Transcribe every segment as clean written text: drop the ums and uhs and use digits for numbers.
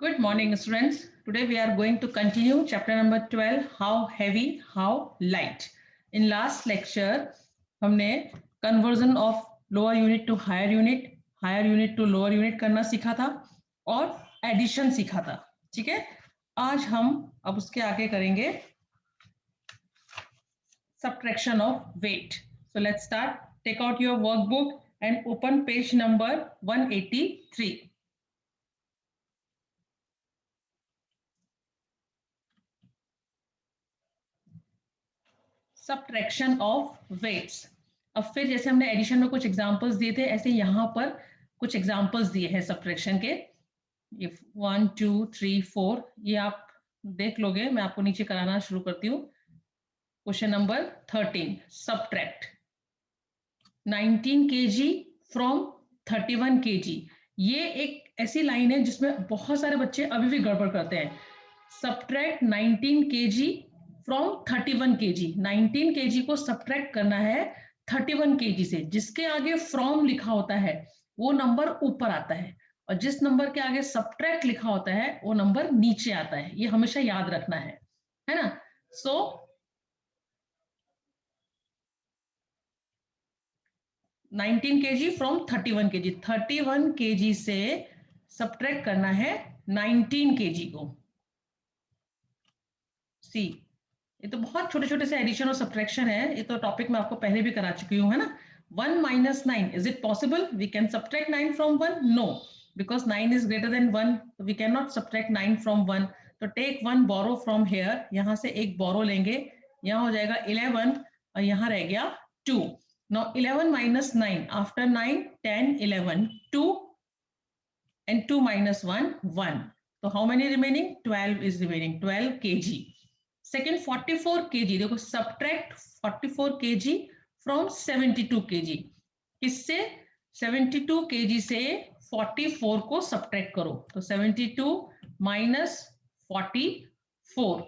Good morning, students. Today we are going to continue chapter number 12, how heavy, how light. In last lecture, हमने conversion of lower unit to higher unit to lower unit करना सीखा था और addition सीखा था. ठीक है, आज हम अब उसके आगे करेंगे subtraction of weight. So let's start. Take out your workbook and open page number 183. Subtraction of weights. अब फिर जैसे हमने एडिशन में कुछ एग्जांपल्स दिए थे, ऐसे यहाँ पर कुछ एग्जांपल्स दिए हैं सब्ट्रैक्शन के. ये 1 2 3 4 ये आप देख लोगे. मैं आपको नीचे कराना शुरू करती हूँ. Question number 13, subtract 19 kg from 31 kg. ये एक ऐसी लाइन है जिसमें बहुत सारे बच्चे अभी भी गड़बड़ करते हैं. Subtract 19 kg from 31 kg. 19 kg को सब्ट्रैक्ट करना है 31 kg से. जिसके आगे फ्रॉम लिखा होता है वो नंबर ऊपर आता है और जिस नंबर के आगे सब्ट्रैक्ट लिखा होता है वो नंबर नीचे आता है. ये हमेशा याद रखना है ना. सो 19 kg फ्रॉम 31 kg. 31 kg से सब्ट्रैक्ट करना है 19 kg को. सी, ये तो बहुत छोटे छोटे से एडिशन और सब्ट्रैक्शन है. ये तो टॉपिक मैं आपको पहले भी करा चुकी हूँ, है ना. 1 minus 9, is it possible we can subtract 9 from 1? No, because 9 is greater than 1, so we cannot subtract 9 from 1. तो take one borrow from here. यहाँ से एक borrow लेंगे. यहाँ हो जाएगा 11 और यहाँ रह गया 2. Now 11 minus 9, after 9 10 11 2 and 2 minus 1 1. So how many remaining? 12 is remaining. 12 kg. Second 44 kg. देखो सब्ट्रैक्ट 44 kg फ्रॉम 72 kg. किससे? 72 kg से 44 को सब्ट्रैक्ट करो. तो 72 minus 44.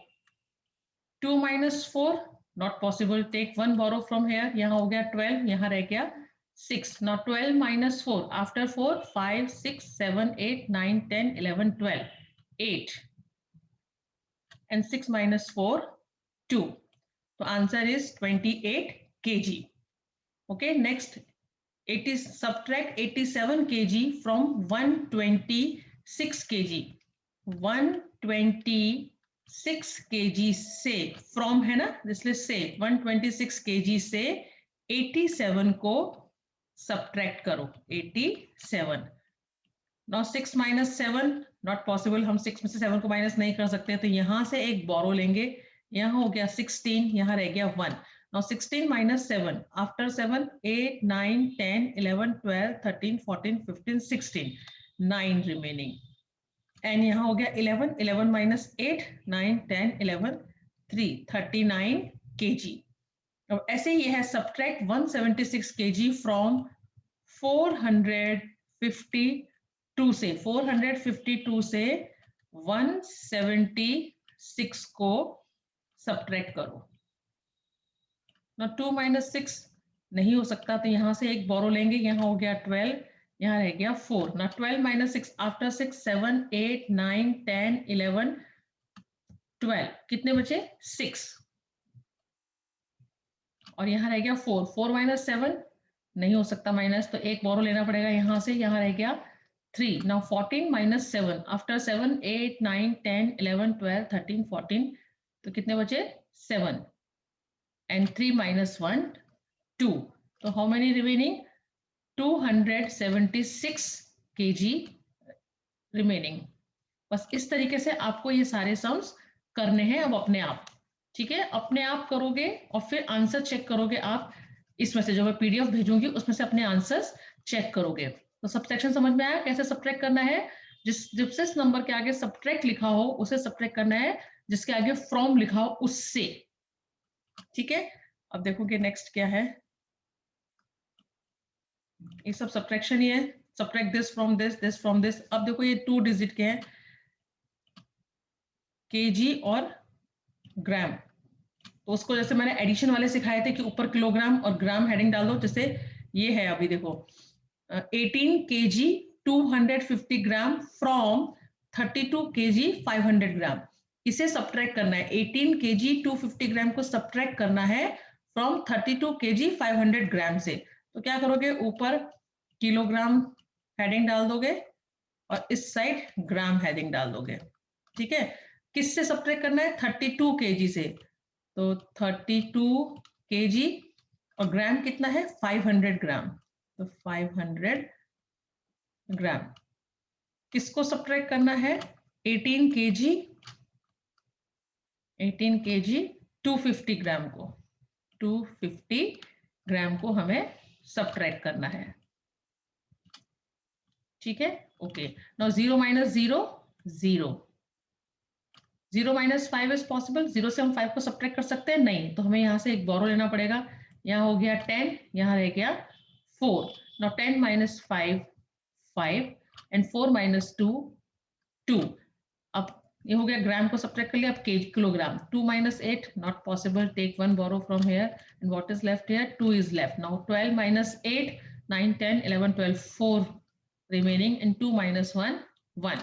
2 minus 4 not possible. Take one borrow from here. यहाँ हो गया 12, यहाँ रह गया 6. Now 12 minus 4, after 4 5 6 7 8 9 10 11 12 8 and 6 minus 4 2. So answer is 28 kg. Okay, next it is subtract 87 kg from 126 kg. 126 kg से from है ना, इसलिए से 126 kg से 87 को subtract करो. 87. Now 6 minus 7 not possible. हम 6 में से 7 को माइनस नहीं कर सकते. तो यहां से एक बोरो लेंगे. यहाँ हो गया 16, यहाँ रह गया 1. Now 16 minus 7, after 7 8 9 10 11 12 13 14 15 16 9 remaining. And यहाँ हो गया 11. 11 minus 8 9 10 11 3 39 kg. अब ऐसे ही है सब्ट्रैक्ट 176 kg फ्रॉम 452 से. 452 से 176 को सब्ट्रैक्ट करो. ना 2 minus 6 नहीं हो सकता. तो यहां से एक बोरो लेंगे. यहाँ हो गया 12, यहाँ रह गया 4. ना 12 minus 6, आफ्टर 6 7 8 9 10 11 12. कितने बचे? 6. और यहाँ रह गया 4. 4 minus 7 नहीं हो सकता माइनस. तो एक बोरो लेना पड़ेगा यहाँ से. यहाँ रह गया 3. Now 14 minus 7, after 7 8 9 10 11 12 13 14. तो कितने बचे? 7. and 3 minus 1 2. तो how many remaining? 276 kg remaining. बस इस तरीके से आपको ये सारे सम्स करने हैं अब अपने आप. ठीक है, अपने आप करोगे और फिर आंसर चेक करोगे आप. इसमें से जो मैं पीडीएफ भेजूंगी उसमें से अपने आंसर्स चेक करोगे. तो सब्ट्रैक्शन समझ में आया कैसे सब्ट्रैक्ट करना है? जिस नंबर के आगे सब्ट्रैक्ट लिखा हो उसे सब्ट्रैक्ट करना है, जिसके आगे फ्रॉम लिखा हो उससे. ठीक है, अब देखोगे नेक्स्ट क्या है. ये सब सब्ट्रैक्शन ही है. Subtract this from this, this from this. अब देखो ये 2 डिजिट के हैं, केजी और ग्राम. तो उसको जैसे मैंने एडिशन वाले सिखाए थे कि ऊपर किलोग्राम और ग्राम हेडिंग डाल दो. जैसे ये है अभी देखो 18 kg 250 ग्राम फ्रॉम 32 kg 500 ग्राम, इसे सब्ट्रैक्ट करना है। 18 kg 250 ग्राम को सब्ट्रैक्ट करना है फ्रॉम 32 kg 500 ग्राम से। तो क्या करोगे, ऊपर किलोग्राम हेडिंग डाल दोगे और इस साइड ग्राम हेडिंग डाल दोगे। ठीक है, किससे सब्ट्रैक्ट करना है, 32 kg से। तो 32 kg और ग्राम कितना है, 500 ग्राम। तो 500 ग्राम किसको सब्ट्रैक्ट करना है, 18 kg 250 ग्राम को, 250 ग्राम को हमें सब्ट्रैक्ट करना है। ठीक है, okay. Now 0 minus 0 0, 0 minus 5 is possible, 0 से हम 5 को सब्ट्रैक्ट कर सकते हैं, नहीं, तो हमें यहाँ से एक बोरो लेना पड़ेगा। यहाँ हो गया 10, यहाँ रह गया 4। Now 10 minus 5 5 and 4 minus 2 2। अब ये हो गया, ग्राम को सब्ट्रैक्ट कर लिया, अब kilogram. 2 minus 8 not possible, take one borrow from here and what is left here, 2 is left. Now 12 minus 8 9 10 11 12 4 remaining and 2 minus 1 1।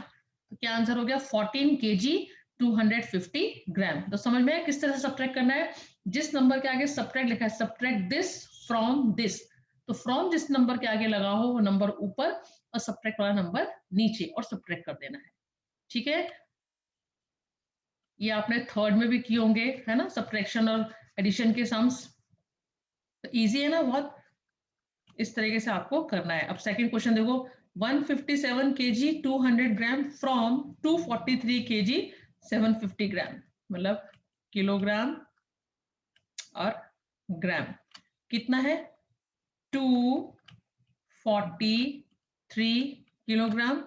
तो क्या आंसर हो गया, 14 kg 250 ग्राम। तो समझ में किस तरह से सब्ट्रैक्ट करना है, जिस नंबर के आगे सब्ट्रैक्ट लिखा है, सब्ट्रैक्ट दिस फ्रॉम दिस, तो फ्रॉम जिस नंबर के आगे लगा हो वो नंबर ऊपर और सब्ट्रैक्ट वाला नंबर नीचे और सब्ट्रैक्ट कर देना है। ठीक है, ये आपने थर्ड में भी किए होंगे, है ना, सब्ट्रैक्शन और एडिशन के सम्स। तो इजी है ना बहुत, इस तरीके से आपको करना है। अब सेकंड क्वेश्चन देखो, 157 kg 200 ग्राम फ्रॉम 243 kg 750 ग्राम, मतलब किलोग्राम और ग्राम कितना है, 243 किलोग्राम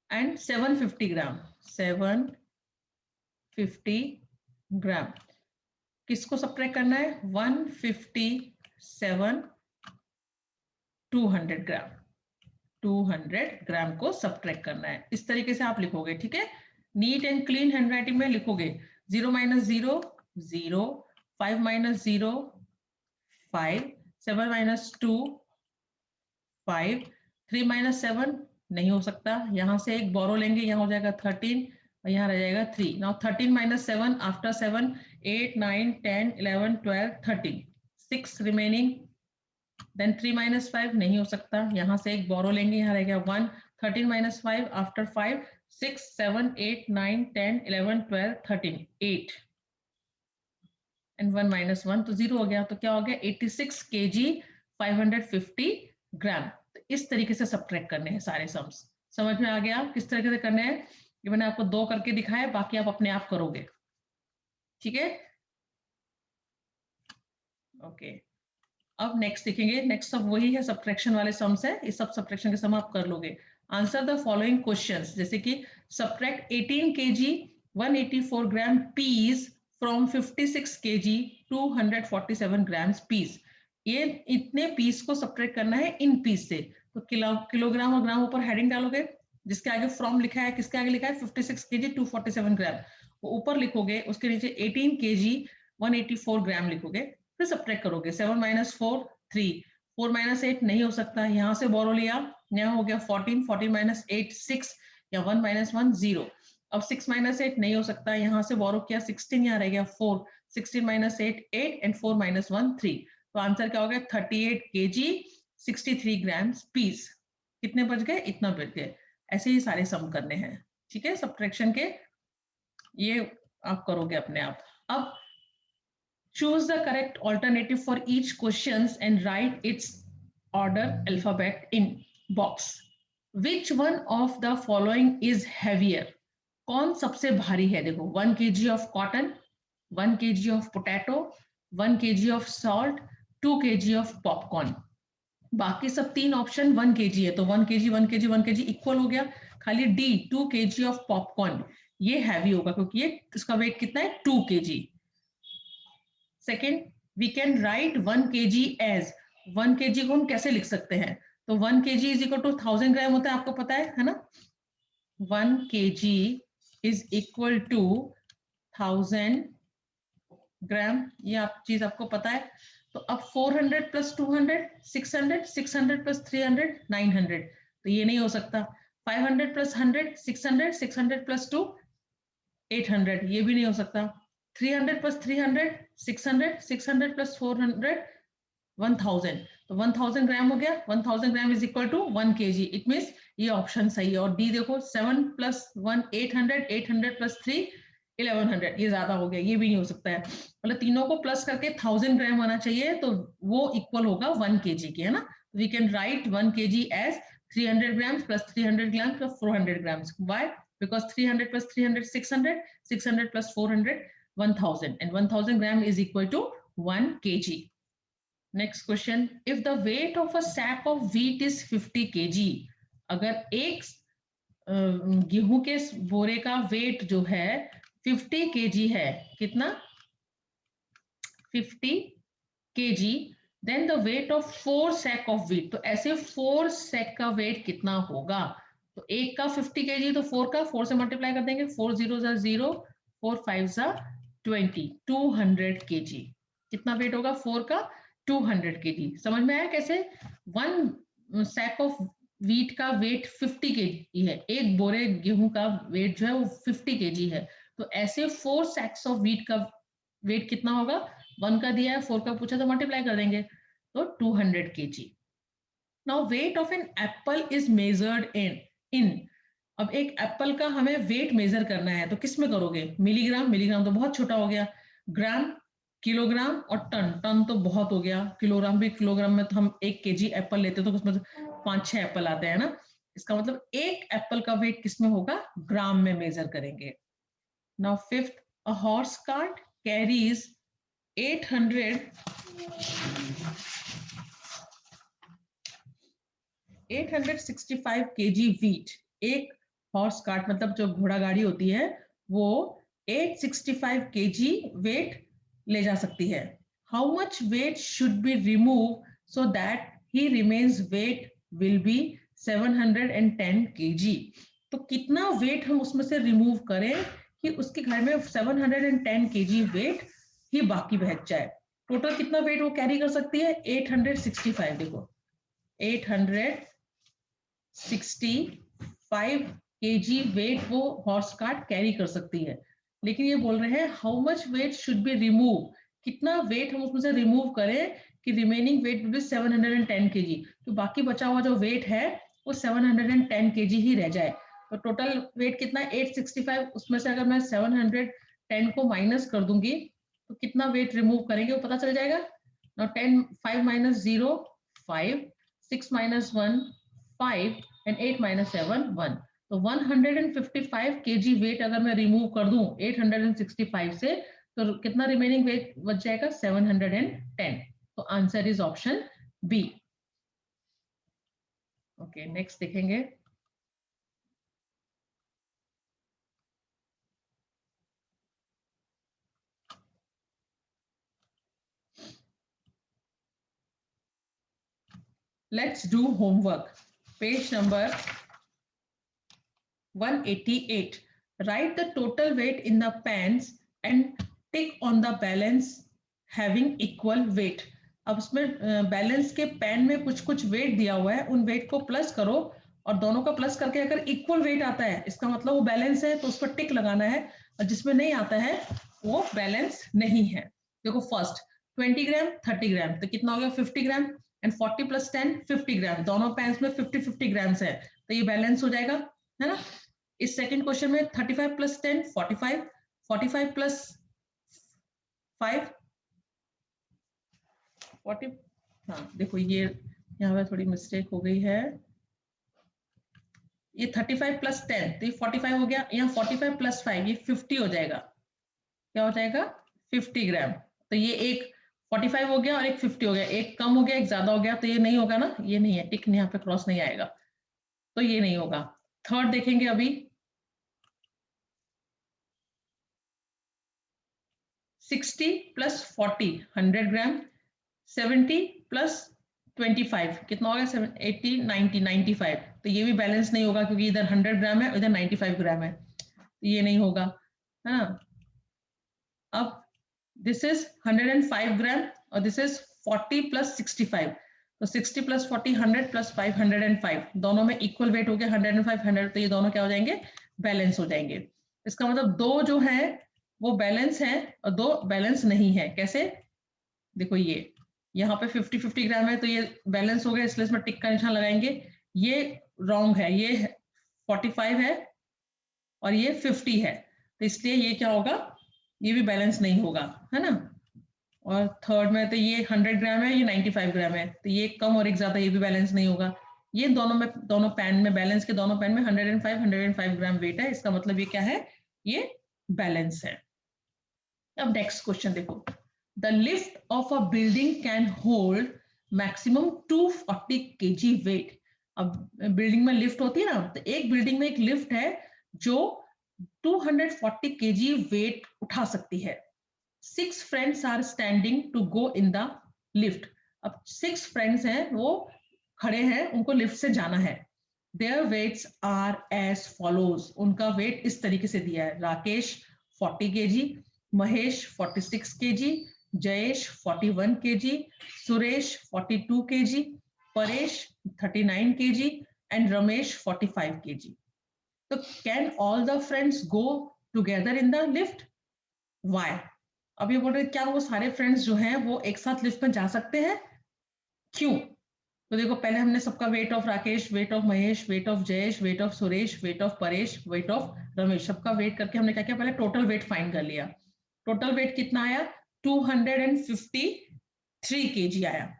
एंड 750 ग्राम, 750 ग्राम। किसको सब्ट्रैक्ट करना है, 157 200 ग्राम, 200 ग्राम को सब्ट्रैक्ट करना है। इस तरीके से आप लिखोगे। ठीक है, नीट एंड क्लीन हैंडराइटिंग में लिखोगे। 0 माइनस 0 0, 5 माइनस 0 5, 7 माइनस 2 5, 3 माइनस 7 नहीं हो सकता, यहां से एक बोरो लेंगे, यहाँ हो जाएगा 13 और यहाँ रह जाएगा 3। Now 13 minus 7 after 7 8 9 10 11 12 13, 6 remaining, then 3 minus 5 नहीं हो सकता, यहाँ से एक बोरो लेंगे, यहाँ रह गया 1। 13 माइनस 5 आफ्टर 5 6 7 8 9 10 11 12 13 8 एंड 1 माइनस 1 तो 0 हो गया। तो क्या हो गया, 86 kg 550 ग्राम। तो इस तरीके से सब्ट्रैक्ट करने हैं सारे सम्स। समझ में आ गया किस तरीके से करने हैं, ये मैंने आपको 2 करके दिखाया, बाकी आप अपने आप करोगे। ठीक है, ओके। अब नेक्स्ट देखेंगे, नेक्स्ट सब वही है, सब्ट्रैक्शन वाले सम्स है, ये सब सब्ट्रैक्शन के सम आप कर लोगे। आंसर द फॉलोइंग क्वेश्चंस, जैसे कि subtract 18 kg 184 gram piece from 56 kg 247 grams piece. ये इतने पीस को सब्ट्रैक्ट करना है इन पीस से। तो किलोग्राम और ग्राम ऊपर हेडिंग डालोगे, जिसके आगे फ्रॉम लिखा है, किसके आगे लिखा है 56 kg 247 ग्राम, वो ऊपर लिखोगे, उसके नीचे 18 kg 184 ग्राम लिखोगे, फिर सब्ट्रैक्ट करोगे। 7 माइनस 4 3, 4 माइनस 8 नहीं हो सकता, यहाँ से बोरो लिया, यहाँ हो गया 14, 14 माइनस 8 6 या 1 माइनस 1 0। अब 6 माइनस 8 नहीं हो सकता, यहाँ से बोरो किया 16, यहाँ रह गया 4, 16 माइनस 8 8 एंड 4 माइनस 1 3। तो आंसर क्या हो गया, 38 kg 63 ग्राम्स पीस। कितने बच गए, इतना बच गए। ऐसे ही सारे सम करने हैं। ठीक है, सब्ट्रैक्शन के ये आप करोगे अपने आप। अब choose the correct alternative for each questions and write its order alphabet in box. Which one of the following is heavier? कौन सबसे भारी है, देखो 1 kg of cotton, 1 kg of potato, 1 kg of salt, 2 kg of popcorn। बाकी सब 3 option 1 kg है, तो 1 kg 1 kg 1 kg equal हो गया। खाली डी 2 kg of popcorn ये हैवी होगा, क्योंकि ये इसका वेट कितना है 2 kg। Second, we can write 1 kg as, 1 kg को हम कैसे लिख सकते हैं, तो 1 kg इज इक्वल टू 1000 ग्राम होता है, आपको पता है ना। 1 kg इज इक्वल टू 1000 ग्राम, ये आप चीज आपको पता है। तो अब 400 प्लस 200 600, 600 प्लस 300 900, तो ये नहीं हो सकता। 500 प्लस 100 600, 600 प्लस 2 800, ये भी नहीं हो सकता। 300 प्लस 300 600, 600 प्लस 400 1000, तो 1000 ग्राम हो गया। 1000 gram is equal to 1 kg। It means ये ऑप्शन सही है। और डी देखो 7 प्लस 1 800, 800 प्लस 3 1100, ये ज्यादा हो गया, ये भी नहीं हो सकता है। मतलब तीनों को प्लस करके 1000 ग्राम आना चाहिए, तो वो इक्वल होगा 1 kg के, है ना। We can write 1 kg as 300 grams plus 300 grams plus 400 grams. Why? Because 300 plus 300 600, 600 plus 400 1000, and 1000 gram is equal to 1 kg. Next question, if the weight of a sack of wheat is 50 kg, अगर एक गेहूं के बोरे का wait जो है 50 kg है, कितना? 50 kg, then the weight of 4 sack of wheat, तो ऐसे 4 sack का वेट कितना होगा? तो एक का 50 kg, तो 4 का 4 से मल्टीप्लाई कर देंगे, 4 0 0, 4 5 20, 200 kg। कितना वेट होगा 4 का? 200 kg। समझ में आया कैसे? 1 सैक ऑफ व्हीट का वेट 50 kg है, एक बोरे गेहूं का वेट जो है वो 50 kg है, तो ऐसे 4 सैक्स ऑफ व्हीट का वेट कितना होगा? 1 का दिया है, 4 का पूछा तो मल्टीप्लाई कर देंगे, तो 200 kg। Now weight of an apple is measured in अब एक एप्पल का हमें वेट मेजर करना है, तो किस में करोगे? मिलीग्राम, मिलीग्राम तो बहुत छोटा हो गया। ग्राम, किलोग्राम और टन, टन तो बहुत हो गया। किलोग्राम भी, किलोग्राम में तो हम 1 kg एप्पल लेते तो उसमें 5-6 एप्पल आते हैं ना। इसका मतलब एक एप्पल का वेट किसमें होगा? ग्राम में मेजर करेंगे। Now fifth, a horse cart carries 865 kg wheat। एक हॉर्स कार्ट मतलब जो घोड़ा गाड़ी होती है वो 865 kg वेट ले जा सकती है। How much weight should be remove so that he remains weight will be 710 kg। तो कितना वेट हम उसमें से रिमूव करें कि उसके घर में 710 kg वेट ही बाकी बच जाए। टोटल कितना वेट वो कैरी कर सकती है? 865। देखो 865 kg वेट वो हॉर्स कार्ट कैरी कर सकती है। लेकिन ये बोल रहे हैं how much weight should be remove, कितना वेट हम उसमें से रिमूव करें कि remaining weight will be 710 kg, तो बाकी बचा हुआ जो वेट है वो 710 kg ही रह जाए। तो टोटल वेट कितना है? 865, उसमें से अगर मैं 710 को माइनस कर दूंगी तो कितना वेट रिमूव करेंगे वो पता चल जाएगा। Now 10, 5 minus 0, 5, 6 minus 1, 5 and 8 minus 7, 1। तो 155 kg वेट अगर मैं रिमूव कर दूं 865 से, तो कितना रिमेनिंग वेट बच जाएगा? 710। तो answer is option B. Okay, next देखेंगे। Let's do homework. Page number 188. Write the total weight in the pans and tick on the balance having equal weight. अब उसमें बैलेंस के पैन में कुछ कुछ वेट दिया हुआ है, उन वेट को प्लस करो और दोनों का प्लस करके अगर इक्वल वेट आता है इसका मतलब वो बैलेंस है, तो उस पर टिक लगाना है, और जिसमें नहीं आता है वो बैलेंस नहीं है। देखो फर्स्ट 20 ग्राम 30 ग्राम, तो कितना हो गया? 50 ग्राम, एंड 40 प्लस 10 50 ग्राम, दोनों पैन्स में 50-50 ग्राम्स है, तो ये बैलेंस हो जाएगा, है ना। इस सेकंड क्वेश्चन में 35 प्लस 10 45, 45 प्लस 5 40। हाँ देखो ये यहाँ पे थोड़ी मिस्टेक हो गई है, ये 35 प्लस 10 तो ये 45 हो गया, यहाँ 45 प्लस 5 ये 50 हो जाएगा। क्या हो जाएगा? 50 ग्राम। तो ये एक 45 हो गया और एक 50 हो गया, एक कम हो गया एक ज्यादा हो गया, तो ये नहीं होगा ना, ये नहीं है, टिक यहाँ पे क्रॉस नहीं आएगा, तो ये नहीं होगा। थर्ड देखेंगे अभी, 60 प्लस 40 100 ग्राम, 70 प्लस 25 कितना होगा? 80 90 95, तो ये भी बैलेंस नहीं होगा क्योंकि इधर 100 ग्राम है इधर 95 ग्राम है, तो ये नहीं होगा, है ना। अब दिस इज 105 ग्राम और दिस इज 40 प्लस 65, तो 60 प्लस 40 100 प्लस 5 105, दोनों में इक्वल वेट हो गया 105 100, तो ये दोनों क्या हो जाएंगे, बैलेंस हो जाएंगे। इसका मतलब दो जो है वो बैलेंस है और दो बैलेंस नहीं है। कैसे, देखो ये यहाँ पे 50-50 ग्राम है तो ये बैलेंस हो गया, इसलिए इसमें टिक का निशान लगाएंगे। ये रॉन्ग है, ये 45 है और ये 50 है, तो इसलिए ये क्या होगा, ये भी बैलेंस नहीं होगा, है ना। और थर्ड में तो ये 100 ग्राम है, ये 95 ग्राम है, तो ये कम और एक ज्यादा, ये भी बैलेंस नहीं होगा। ये दोनों में, दोनों पैन में, बैलेंस के दोनों पैन में 105 ग्राम वेट है, इसका मतलब ये क्या है, ये बैलेंस है। अब नेक्स्ट क्वेश्चन देखो, the lift of a building can hold maximum 240 kg weight. अब बिल्डिंग में लिफ्ट होती है ना, तो एक बिल्डिंग में एक लिफ्ट है जो 240 kg वेट उठा सकती है। 6 friends are standing to go in the lift. अब 6 फ्रेंड्स हैं, वो खड़े हैं, उनको लिफ्ट से जाना है। Their weights are as follows, उनका वेट इस तरीके से दिया है, Rakesh 40 kg, Mahesh 46 kg, Jayesh 41 kg, Suresh 42 kg, Paresh 39 kg and Ramesh 45 kg। तो can all the friends go together in the lift? Why? अब ये बोल रहे क्या वो सारे फ्रेंड्स जो हैं वो एक साथ लिफ्ट में जा सकते हैं? क्यों? तो देखो, पहले हमने सबका weight of Rakesh, weight of Mahesh, weight of Jayesh, weight of Suresh, weight of Paresh, weight of Ramesh, सबका वेट करके हमने क्या किया, पहले टोटल वेट फाइंड कर लिया। टोटल वेट कितना आया, 253 kg आया।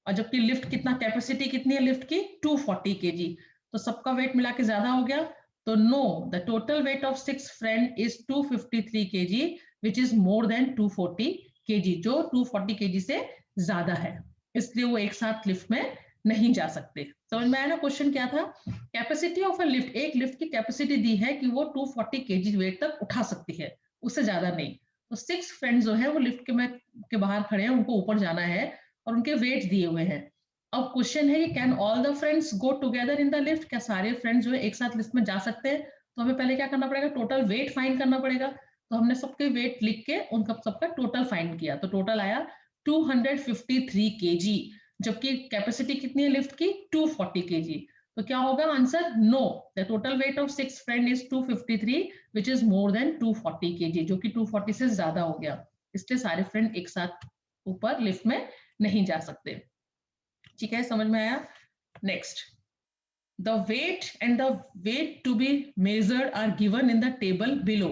और जबकि लिफ्ट कितना, कैपेसिटी कितनी है लिफ्ट की, 240 kg, तो सबका वेट मिला के ज्यादा हो गया। तो no, the total weight of 6 friend is 253 kg which is more than 240 kg, जो 240 kg से ज्यादा है, इसलिए वो एक साथ लिफ्ट में नहीं जा सकते। समझ में आया ना क्वेश्चन क्या था? कैपेसिटी ऑफ अ लिफ्ट, एक लिफ्ट की कैपेसिटी दी है कि वो 240 kg वेट तक उठा सकती है, उससे ज्यादा नहीं। तो 6 फ्रेंड्स जो है वो लिफ्ट के बाहर खड़े हैं, उनको ऊपर जाना है और उनके वेट दिए हुए हैं। अब क्वेश्चन है कि can all the friends go together in the lift, क्या सारे फ्रेंड्स जो है एक साथ लिफ्ट में जा सकते हैं? तो हमें पहले क्या करना पड़ेगा, टोटल वेट फाइंड करना पड़ेगा। तो हमने सबके वेट लिख के उनका सबका टोटल फाइंड किया, तो टोटल आया 253 kg, जबकि कैपेसिटी कितनी है लिफ्ट की, 240 kg। तो क्या होगा answer, no, the total weight of 6 friend is 253 which is more than 240 kg, जो कि 240 से ज्यादा हो गया, इसलिए सारे फ्रेंड एक साथ ऊपर लिफ्ट में नहीं जा सकते। ठीक है, समझ में आया? Next, the weight and the weight to be measured are given in the table below.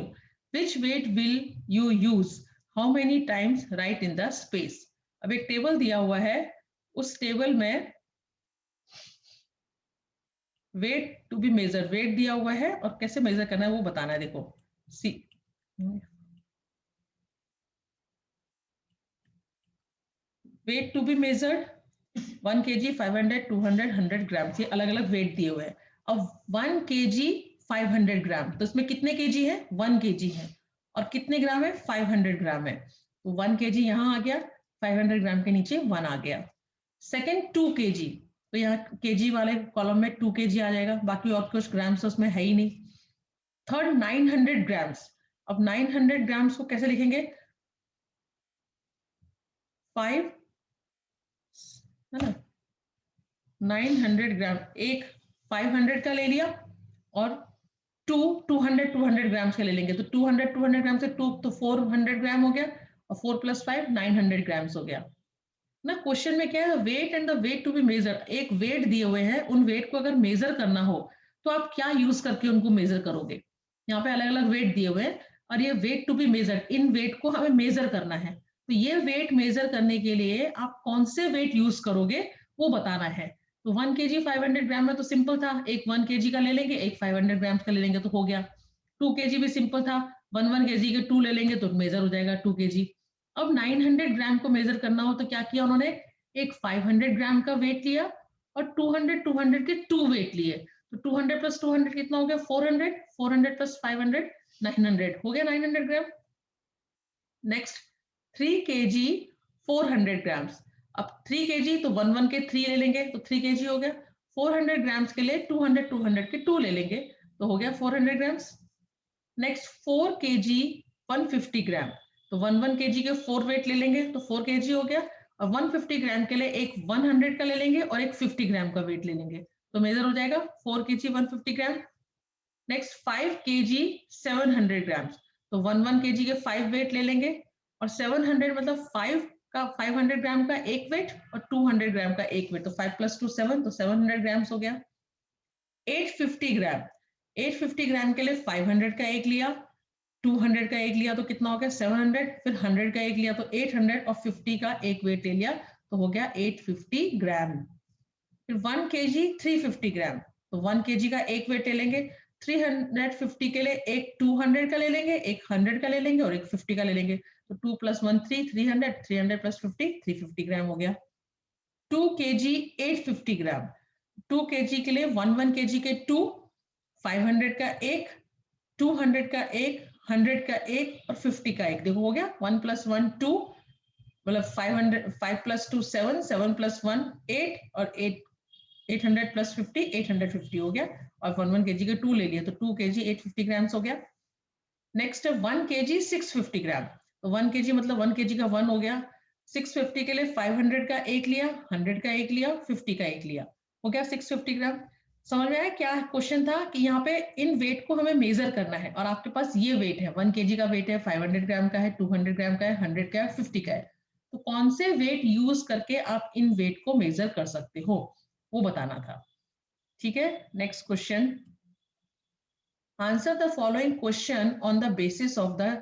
Which weight will you use? How many times? Write in the space. अब एक टेबल दिया हुआ है, उस टेबल में weight to be measure, weight दिया हुआ है और कैसे मेजर करना है वो बताना है। देखो C, weight to be measured 1 kg 500 200 100 gram, ये अलग अलग वेट दिए हुए हैं। अब 1 kg 500 ग्राम, तो इसमें कितने kg है, 1 kg है, और कितने ग्राम है, 500 ग्राम है, तो 1 kg यहाँ आ गया, 500 ग्राम के नीचे 1 आ गया। सेकेंड 2 kg, तो यहाँ kg वाले कॉलम में 2 kg आ जाएगा, बाकी और कुछ ग्राम्स उसमें है ही नहीं। थर्ड 900 ग्राम्स, अब 900 ग्राम्स को कैसे लिखेंगे, 5 है ना, 900 ग्राम, एक 500 का ले लिया और 200 ग्राम्स का ले लेंगे, तो 200 ग्राम से 2 तो 400 ग्राम हो गया, और 4 + 5 900 ग्राम्स हो गया ना। क्वेश्चन में क्या है, weight and the weight to be measure, एक वेट दिए हुए हैं, उन वेट को अगर मेजर करना हो तो आप क्या यूज करके उनको मेजर करोगे। यहाँ पे अलग अलग वेट दिए हुए हैं और ये वेट टू बी मेजर, इन वेट को हमें मेजर करना है, तो ये वेट मेजर करने के लिए आप कौन से वेट यूज करोगे वो बताना है। तो 1 kg 500 ग्राम में तो सिंपल था, एक 1 kg का ले लेंगे, एक 500 ग्राम का ले लेंगे तो हो गया। 2 kg भी सिंपल था, 1 kg के 2 ले लेंगे तो मेजर हो जाएगा 2 kg। अब 900 ग्राम को मेजर करना हो तो क्या किया उन्होंने, एक 500 ग्राम का वेट लिया और 200 के 2 वेट लिए, तो 200 + 200 कितना हो गया, 400, 400 + 500 900 हो गया 900 ग्राम। नेक्स्ट 3 kg 400 ग्राम्स, अब 3 kg तो 1 के 3 ले लेंगे तो 3 kg हो गया, 400 ग्राम्स के लिए 200 के 2 ले लेंगे तो हो गया 400 ग्राम्स। नेक्स्ट 4 kg 150 ग्राम, तो 1 kg के 4 वेट ले लेंगे तो 4 kg हो गया, और 150 ग्राम के लिए एक 100 का ले लेंगे और एक 50 ग्राम का वेट ले लेंगे, तो मेजर हो जाएगा 4 kg 150 ग्राम। नेक्स्ट 5 kg 700 ग्राम, तो 1 kg के 5 वेट ले लेंगे और 700 मतलब 500 ग्राम का एक वेट और 200 ग्राम का एक वेट, तो 5 + 2 7, तो 700 ग्राम्स हो गया। 850 ग्राम, 850 ग्राम के लिए 500 का एक लिया, 200 का एक लिया, तो कितना हो गया 700, फिर 100 का एक लिया तो 800 और 50 का एक वेट ले लिया, तो हो गया 850 ग्राम। फिर 1 kg 350 ग्राम, तो 1 kg का एक वेट ले लेंगे, 350 के लिए एक 200 का ले लेंगे, एक 100 का ले लेंगे और एक 50 का ले लेंगे, तो 2 + 1 3, 300, 300 + 50 350 ग्राम हो गया। 2 kg 850 ग्राम, 2 kg के लिए 1 kg के 2, 500 का एक, 200 का एक, 100 का एक और 50 का एक, देखो हो गया 1 + 1 2, मतलब 5 + 2 7, 7 + 1 8 और 800 + 50 850 हो गया, और 1 kg के 2 ले लिए, तो 2 kg 850 ग्राम्स हो गया। नेक्स्ट 1 kg 650 ग्राम, तो 1 kg मतलब 1 kg का 1 हो गया, 650 के लिए 500 का एक लिया, 100 का एक लिया, 50 का एक लिया, हो गया 650 ग्राम। समझ में आया क्या क्वेश्चन था कि यहाँ पे इन वेट को हमें मेजर करना है, और आपके पास ये वेट है, 1 kg का वेट है, 500 ग्राम का है, 200 ग्राम का है, 100 का है, 50 का है, तो कौन से वेट यूज करके आप इन वेट को मेजर कर सकते हो वो बताना था। ठीक है, next question, answer the following question on the basis of the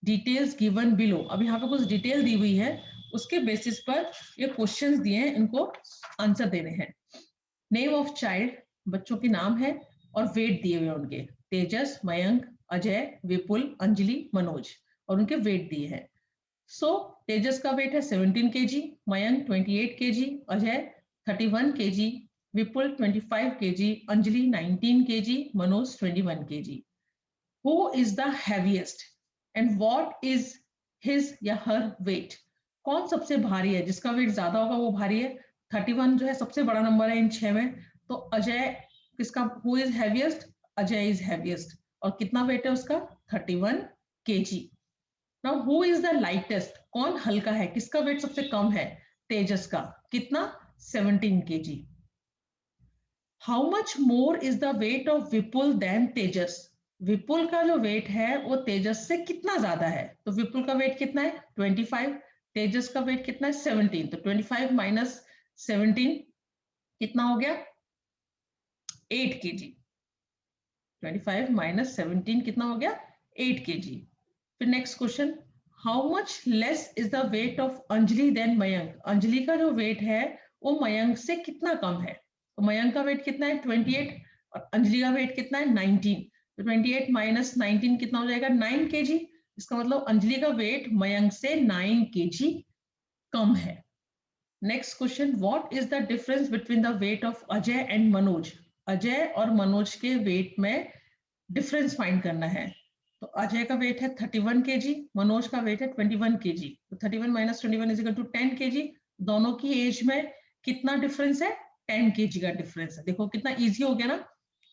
details given below. अब यहाँ पे कुछ डिटेल दी हुई है, उसके बेसिस पर ये क्वेश्चंस दिए हैं, इनको आंसर देने हैं। नेम ऑफ चाइल्ड, बच्चों के नाम है और वेट दिए हुए हैं उनके, तेजस, मयंक, अजय, विपुल, अंजलि, मनोज, और उनके वेट दिए हैं। सो तेजस का वेट है 17 kg, Mayank 28 kg, Ajay 31 kg, Vipul 25 kg, Anjali 19 kg, Manoj 21 kg। Who is the heaviest and what is his या her weight? कौन सबसे भारी है, जिसका वेट ज्यादा होगा वो भारी है, 31 जो है सबसे बड़ा नंबर है इन 6 में, तो अजय किसका, who is heaviest, Ajay is heaviest, और कितना वेट है उसका 31 kg। Now who is the lightest, कौन हल्का है, किसका वेट सबसे कम है, तेजस का, कितना 17 kg। How much more is the weight of Vipul than Tejas, Vipul का जो वेट है वो तेजस से कितना ज्यादा है, तो विपुल का वेट कितना है 25, तेजस का वेट कितना है 17, तो 25 - 17 कितना हो गया 8 kg, 25 - 17 कितना हो गया 8 kg। फिर next question, how much less is the weight of Anjali than Mayank, Anjali का जो वेट है वो मयंक से कितना कम है, तो मयंक का वेट कितना है 28 और अंजलि का वेट कितना है 19, तो 28 - 19 कितना हो जाएगा 9 kg, इसका मतलब अंजलि का वेट मयंक से 9 kg कम है। Next question, what is the difference between the weight of Ajay and Manoj, Ajay और मनोज के वेट में डिफरेंस फाइंड करना है, तो अजय का वेट है 31 kg, मनोज का वेट है 21 kg, तो 31 - 21 = 10 kg, दोनों की एज में कितना डिफरेंस है 10 kg का डिफरेंस है। देखो कितना इजी हो गया ना,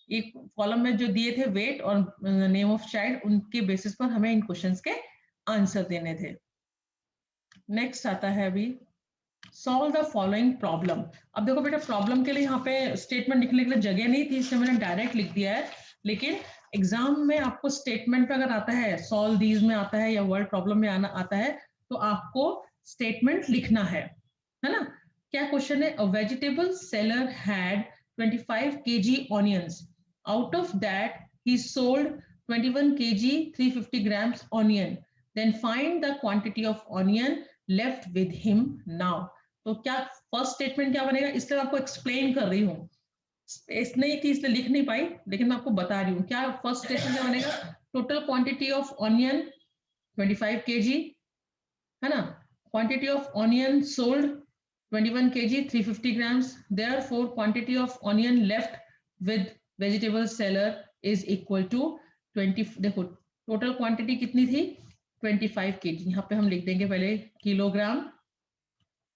एक कॉलम में जो दिए थे वेट और नेम ऑफ चाइल्ड, उनके बेसिस पर हमें इन क्वेश्चंस के आंसर देने थे। नेक्स्ट आता है अभी, सॉल्व द फॉलोइंग प्रॉब्लम। अब देखो बेटा, प्रॉब्लम के लिए यहाँ पे स्टेटमेंट लिखने के लिए जगह नहीं थी, इसलिए मैंने डायरेक्ट लिख दिया है, लेकिन एग्जाम में आपको स्टेटमेंट पे अगर आता है, सॉल्व दीज में आता है या वर्ड प्रॉब्लम में आना आता है, तो आपको स्टेटमेंट लिखना है ना। क्या क्वेश्चन है, a vegetable seller had 25 kg onions, out of that he sold 21 kg 350 grams onion, then find the quantity of onion left with him now. तो क्या फर्स्ट स्टेटमेंट क्या बनेगा, इसलिए मैं आपको एक्सप्लेन कर रही हूँ, स्पेस नहीं थी इसलिए लिख नहीं पाई, लेकिन मैं आपको बता रही हूँ क्या फर्स्ट स्टेटमेंट क्या बनेगा, total quantity of onion 25 kg है ना, quantity of onion sold 21 kg 350 grams, therefore quantity of onion left with vegetable seller is equal to 20। देखो टोटल क्वांटिटी कितनी थी 25 kg, यहाँ पे हम लिख देंगे पहले किलोग्राम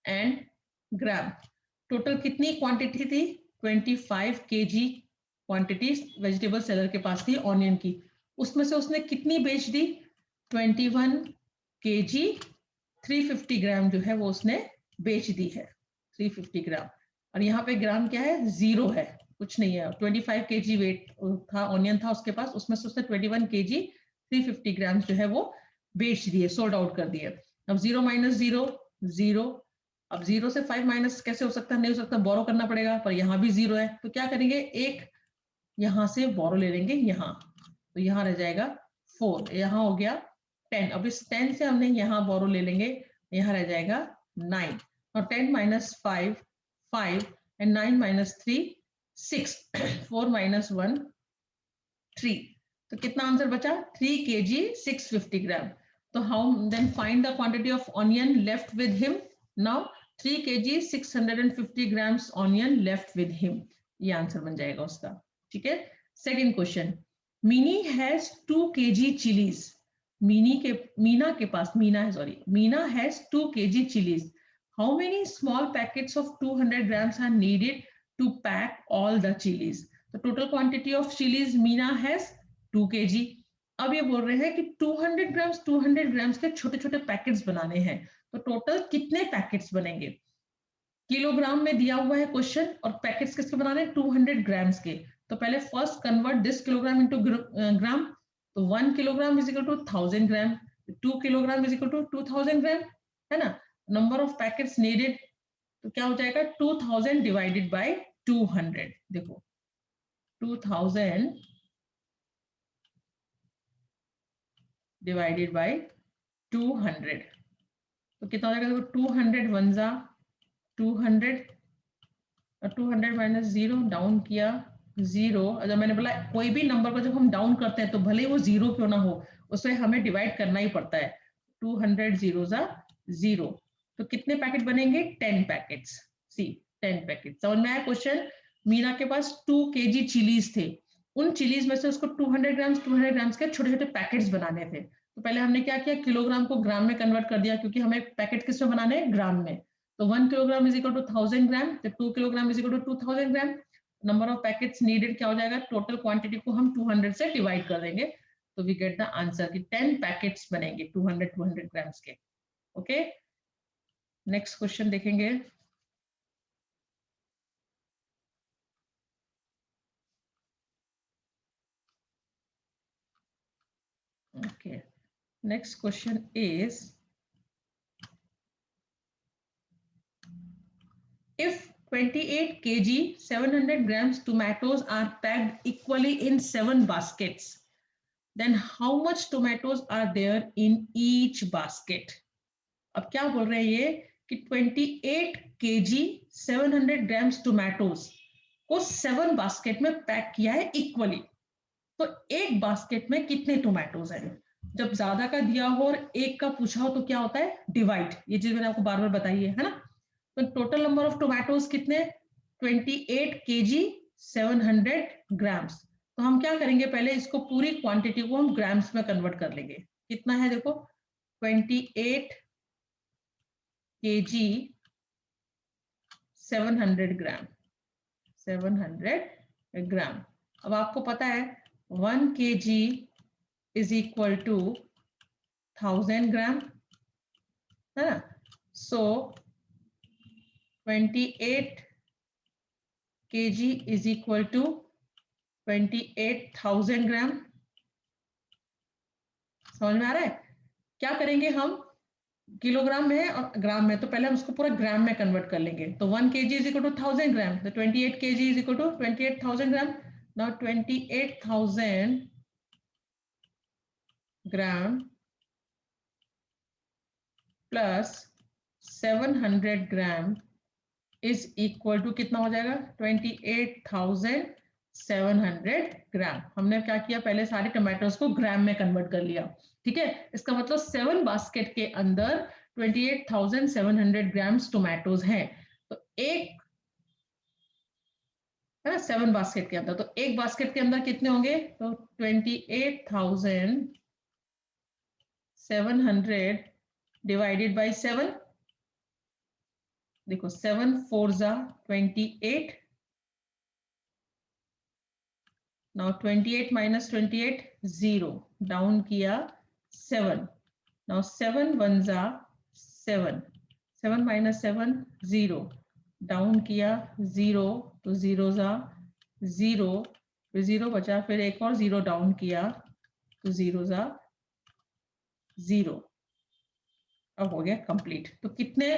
एंड ग्राम, टोटल कितनी क्वांटिटी थी 25 kg क्वांटिटी वेजिटेबल सेलर के पास थी ऑनियन की, उसमें से उसने कितनी बेच दी 21 kg 350 ग्राम जो है वो उसने बेच दी है 350 ग्राम। और यहाँ पे ग्राम क्या है, 0 है, कुछ नहीं है। 25 kg वेट था, ऑनियन था उसके पास, उसमें से उसने 21 kg 350 ग्राम जो है वो बेच दिए, सोल्ड आउट कर दिए। अब 0 माइनस 0 0। अब 0 से 5 माइनस कैसे हो सकता है, नहीं हो सकता, बोरो करना पड़ेगा, पर यहाँ भी 0 है, तो क्या करेंगे, एक यहाँ से बोरो ले लेंगे यहाँ, तो यहाँ रह जाएगा 4, यहाँ हो गया 10। अब इस 10 से हमने यहाँ बोरो ले लेंगे, यहाँ रह जाएगा 9। और 10 माइनस 5 5 एंड 9 माइनस 3 6 4 माइनस 1 3। तो कितना आंसर बचा, 3 kg 650 ग्राम। तो how then find the quantity of onion left with him. Now 3 kg 650 grams onion left with him, ये आंसर बन जाएगा उसका। ठीक है, second question, Mini has 2 kg chillies. Meena के पास, Meena has 2 kg chillies. How many small packets of 200 grams are needed to pack all the chillies. तो total quantity of chillies Meena has 2 kg। अब ये बोल रहे हैं कि 200 ग्राम्स के छोटे छोटे पैकेट्स बनाने हैं, तो टोटल कितने पैकेट्स बनेंगे। किलोग्राम में दिया हुआ है क्वेश्चन, और पैकेट्स किसके बनाने हैं, 200 ग्राम्स के। तो पहले first convert this kilogram into gram. तो 1 kilogram is equal to 1000 gram, 2 kilogram is equal to 2000 gram, है ना। नंबर ऑफ पैकेट्स नीडेड, तो क्या हो जाएगा, 2000 डिवाइडेड बाय 200। देखो 2000 डिवाइडेड बाय 200, तो कितना हो जाएगा, देखो 200 वन जा 200, और 200 माइनस 0 डाउन किया 0। जब मैंने बोला कोई भी नंबर को जब हम डाउन करते हैं तो भले ही वो 0 क्यों ना हो, उसे हमें डिवाइड करना ही पड़ता है। 200 0 जा 0, तो कितने पैकेट बनेंगे, 10 पैकेट्स। सी 10 पैकेट। समझ में आया क्वेश्चन। मीना के पास 2 kg चिलीज थे, उन चिलीज में से उसको 200 ग्राम्स के छोटे छोटे पैकेट्स बनाने थे। तो पहले हमने क्या किया, किलोग्राम को ग्राम में कन्वर्ट कर दिया, क्योंकि हमें पैकेट किस में बनाने हैं, ग्राम में। तो 1 kilogram is equal to 1000 gram, तो 2 kilogram is equal to 2000 gram. Number of packets needed क्या हो जाएगा, टोटल क्वांटिटी को हम 200 से डिवाइड कर देंगे, तो वी गेट द आंसर कि 10 पैकेट्स बनेंगे 200 ग्राम्स के। ओके, नेक्स्ट क्वेश्चन देखेंगे। Okay, next question is, if 28 kg 700 grams tomatoes are packed equally in 7 baskets, then how much tomatoes are there in each basket। अब क्या बोल रहे हैं ये कि 28 kg 700 grams tomatoes को 7 बास्केट में पैक किया है इक्वली, तो एक बास्केट में कितने टोमेटोज हैं। जब ज्यादा का दिया हो और एक का पूछा हो तो क्या होता है, डिवाइड। ये चीज मैंने आपको बार बार बताई है ना। तो टोटल नंबर ऑफ टोमेटोज कितने, 28 kg 700 ग्राम्स। तो हम क्या करेंगे, पहले इसको पूरी क्वांटिटी को हम ग्राम्स में कन्वर्ट कर लेंगे। कितना है देखो, 28 kg 700 ग्राम, 700 ग्राम। अब आपको पता है 1 kg इज इक्वल टू 1000 ग्राम, है ना। सो 28 kg is equal to 28,000 ग्राम। समझ में आ रहा है। क्या करेंगे हम, किलोग्राम में और ग्राम में, तो पहले हम उसको पूरा ग्राम में कन्वर्ट कर लेंगे। तो 1 kg is equal to 1000 gram, तो 28 kg is equal to 28,000 gram. Now 28,000 gram plus 700 gram is equal to कितना हो जाएगा, 28,700 ग्राम। हमने क्या किया, पहले सारे टमाटोज को ग्राम में कन्वर्ट कर लिया। ठीक है, इसका मतलब 7 बास्केट के अंदर 28,700 ग्राम्स टोमेटोज हैं। तो एक है ना, 7 बास्केट के अंदर, तो एक बास्केट के अंदर कितने होंगे, तो 28,700 डिवाइडेड बाई 7। देखो 7 4 जा 28, नाउ 28 माइनस 28 0, डाउन किया 7, नाउ 7 1 जा 7, 7 माइनस 7 0, डाउन किया 0 तो 0 जा 0, फिर 0 बचा, फिर एक और 0 डाउन किया तो 0 जा 0। अब हो गया कंप्लीट। तो कितने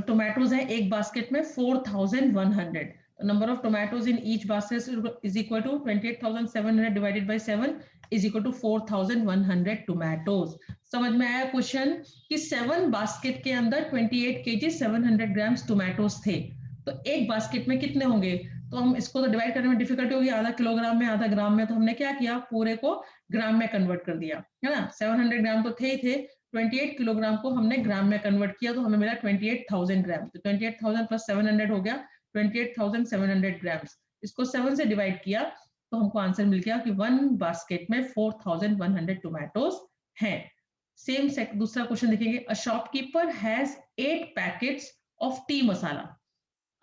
टोमेटोज हैं एक बास्केट में? 4100। Number of tomatoes in each basket is equal to 28,700 divided by 7 is equal to 4100 tomatoes. समझ में आया क्वेश्चन कि 7 बास्केट के अंदर 28 kg 700 ग्राम्स टोमेटोज थे, तो एक बास्केट में कितने होंगे? तो हम इसको तो डिवाइड करने में डिफिकल्टी होगी, आधा किलोग्राम में आधा ग्राम में, तो हमने क्या किया, पूरे को ग्राम में कन्वर्ट कर दिया, है ना। 700 ग्राम तो थे ही थे, 28 किलोग्राम को हमने ग्राम में कन्वर्ट किया तो हमें मिला 28,000 ग्राम। तो 28,000 प्लस 700 हो गया 28,700 ग्राम्स। इसको 7 से डिवाइड किया तो हमको आंसर मिल गया कि 1 बास्केट में 4,100 टोमेटोज हैं। सेम दूसरा क्वेश्चन देखेंगे। A shopkeeper has 8 packets of tea masala.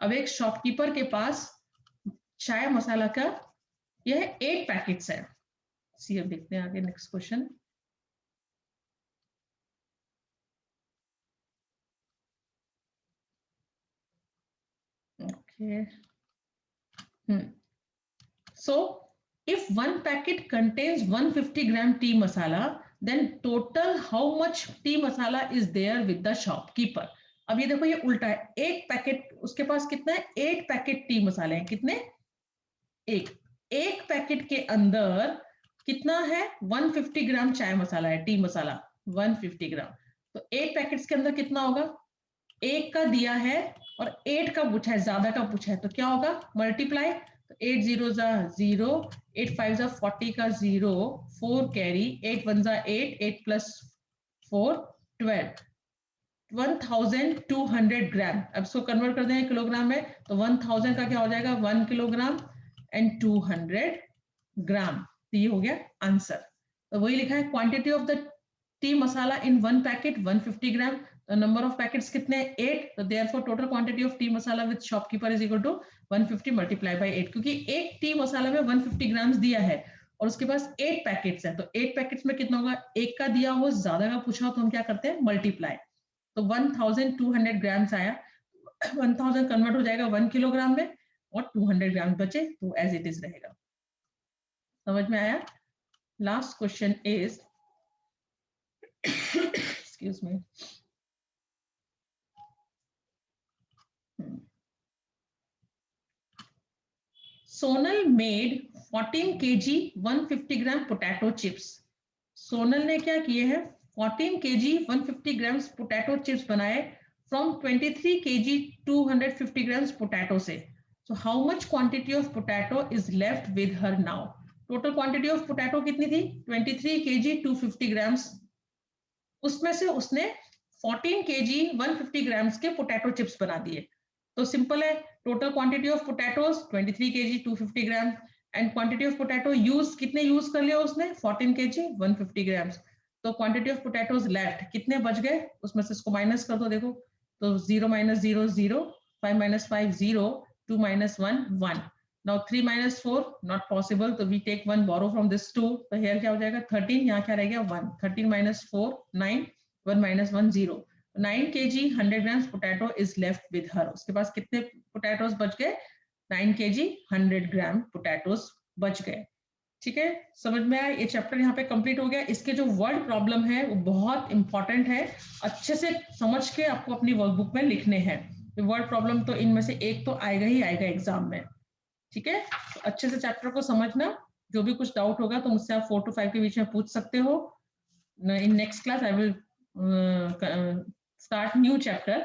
अब एक शॉपकीपर के पास चाय मसाला का यह 8 पैकेट्स है। सी, अब देखते हैं आगे next question. Okay. So, if one packet contains 150 gram tea masala, then total how much tea masala is there with the shopkeeper? अब ये देखो, ये उल्टा है। एक पैकेट उसके पास कितना है? 8 पैकेट टी मसाले हैं। कितने? एक पैकेट के अंदर कितना है? 150 ग्राम चाय मसाला है, टी मसाला 150 ग्राम। तो 8 पैकेट्स के अंदर कितना होगा? एक का दिया है और 8 का पूछा है, ज्यादा का पूछा है, तो क्या होगा? मल्टीप्लाई। तो 8 0 जा 0, 8 5 जा 40 का 0, 4 कैरी, 8 1 जा 8, 8 प्लस 4 12, 1200 ग्राम। अब इसको कन्वर्ट कर देंगे किलोग्राम में, तो 1000 का क्या हो जाएगा? 1 किलोग्राम एंड 200 ग्राम। तो ये हो गया आंसर। तो वही लिखा है, quantity of the tea masala in 1 packet 150 gram. Number of packets कितने? 8। तो therefore total quantity of tea masala with shopkeeper is equal to 150 multiply by 8, क्योंकि एक टी मसाला में 150 ग्राम्स दिया है और उसके पास 8 पैकेट्स है। तो 8 पैकेट्स में कितना होगा? एक का दिया हो, ज्यादा का पूछा हो, तो हम क्या करते हैं? मल्टीप्लाई। तो 1200 ग्राम्स आया। 1000 कन्वर्ट हो जाएगा 1 किलोग्राम में और 200 ग्राम बचे, तो एज इट इज रहेगा। समझ में आया? Last question is excuse me. Sonal made 14 kg 150 gram potato chips. Sonal ने क्या किए हैं? 14 kg 150 ग्राम्स पोटैटो चिप्स बनाए फ्रॉम 23 kg 250 ग्राम्स पोटैटो से। So how much quantity of potato is left with her now? Total quantity of potato कितनी थी? 23 kg 250 grams. उसमें से उसने 14 kg 150 ग्राम्स के पोटैटो चिप्स बना दिए। तो सिंपल है, total quantity of potatoes 23 kg 250 gram and quantity of potato use कितने यूज कर लिया उसने? 14 kg 150 ग्राम्स। तो क्वांटिटी ऑफ पोटैटोज लेफ्ट कितने बच गए? उसमें से इसको माइनस कर दो। देखो, तो 0 - 0 0, 5 - 5 0, 2 - 1 1। नाउ 3 - 4 नॉट पॉसिबल, तो we take 1 borrow from this 2। तो हियर क्या हो जाएगा? 13। यहाँ क्या रह गया? 1। 13 - 4 9, 1 - 1 0। 9 kg 100 grams potato is left with her. उसके पास कितने पोटैटोज बच गए? 9 kg 100 ग्राम पोटैटोज बच गए। ठीक है, समझ में आया? ये चैप्टर यहाँ पे कंप्लीट हो गया। इसके जो वर्ड प्रॉब्लम है वो बहुत इंपॉर्टेंट है, अच्छे से समझ के आपको अपनी वर्कबुक में लिखने हैं। वर्ड प्रॉब्लम तो इनमें से एक तो आएगा ही आएगा एग्जाम में। ठीक है, तो अच्छे से चैप्टर को समझना। जो भी कुछ डाउट होगा तो मुझसे आप 4 to 5 के बीच में पूछ सकते हो। In next class I will start new chapter.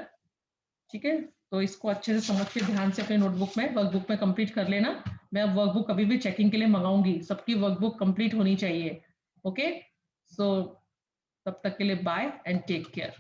ठीक है, तो इसको अच्छे से समझ के ध्यान से अपने नोटबुक में वर्कबुक में कंप्लीट कर लेना। मैं अब वर्कबुक अभी भी चेकिंग के लिए मंगाऊंगी, सबकी वर्कबुक कंप्लीट होनी चाहिए। ओके, सो तब तक के लिए बाय एंड टेक केयर।